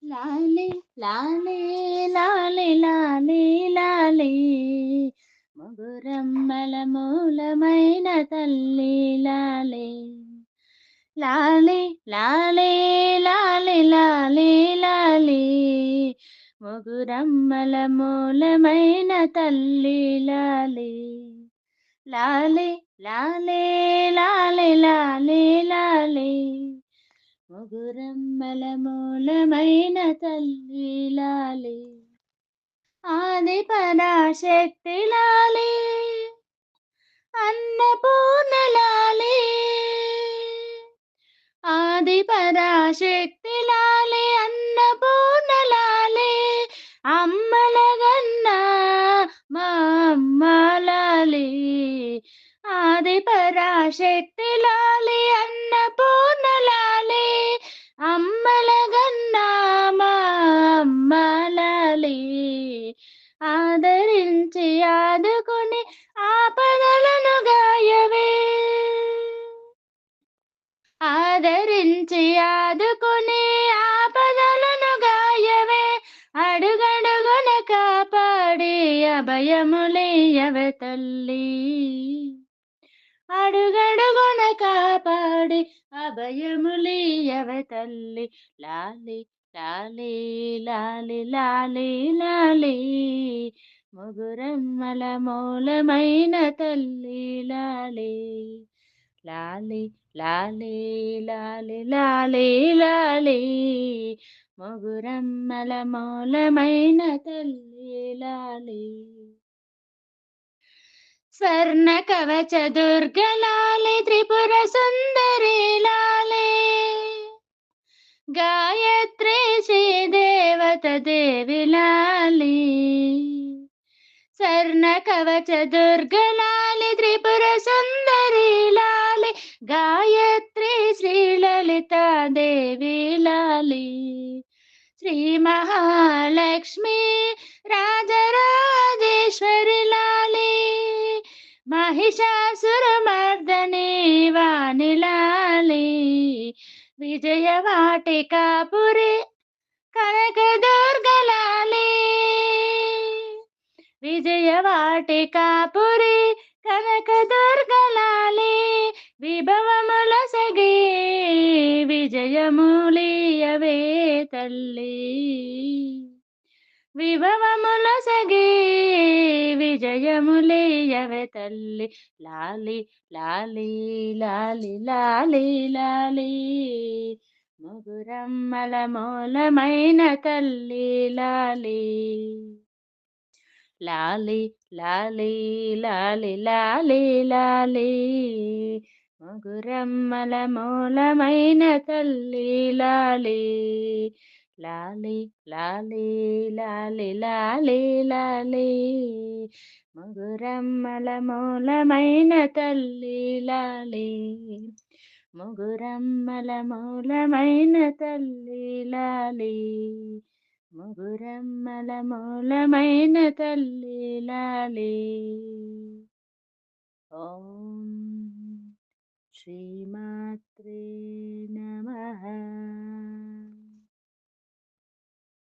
లాలే లాలే లాలే లాలే లాలే ముగురమ్మల మూలమైన తల్లి లాలే లాలే లాలే లాలే లాలే లాలే ముగురమ్మల మూలమైన తల్లి లాలే లాలే లాలే లాలే లాలే లాలే ముగురమ్మల మూలమైన తల్లి లాలే ఆది పరాశక్తి లాలే అన్నపూర్ణ లాలే ఆది పరాశక్తి లాలే అన్నపూర్ణ లాలే అమ్మలగన్న మా అమ్మ లాలే ఆది పరాశక్తి లాలే అన్నపూర్ణ లాలే అమ్మలగన్న మా అమ్మ లాలే ఆదరించి ఆదుకొని ఆపదలను గాయవే ఆదరించి ఆదుకుని ఆపదలను గాయవే అడుగడుగున కాపాడి అభయములేయవే తల్లి అడుగడుగున కాపాడి అభయములేయవే తల్లి లాలి లాలి లాలి లాలి లాలి ముగురమ్మల మూలమైన తల్లి లాలి లాలి లాలి లాలి లాలి లాలి ముగురమ్మల మూలమైన తల్లి లాలి స్వర్ణ కవచ దుర్గలాలి త్రిపుర సుందరి లాలి గాయత్రి శ్రీ దేవత దేవి లాలి స్వర్ణ కవచ దుర్గలాలి త్రిపుర సుందరి లాలి గాయత్రి శ్రీ లలిత దేవి లాలి శ్రీ మహాలక్ష్మి రాజరాజేశ్వరి లాలి మహిషాసురమర్దని వాణి లాలి విజయవాటికాపురి కనకదుర్గలాలి విజయవాటికాపురి కనకదుర్గలాలి విభవముల సగి విజయములియవే తల్లి విభవముల సగి విజయములియవే తల్లి లాలి లాలి లాలి లాలి లాలి ముగురమ్మల మూలమైన తల్లి లాలి లాలి లాలి లాలి లాలి లాలి ముగురమ్మల మూలమైన తల్లి లాలి లాలి లాలి లాలి లాలి లాలి ముగురమ్మల మూలమైన తల్లి లాలి ముగురమ్మల మూలమైన తల్లి లాలి ముగురమ్మల మూలమైన తల్లి లాలి ఓం శ్రీమాత్రే నమః.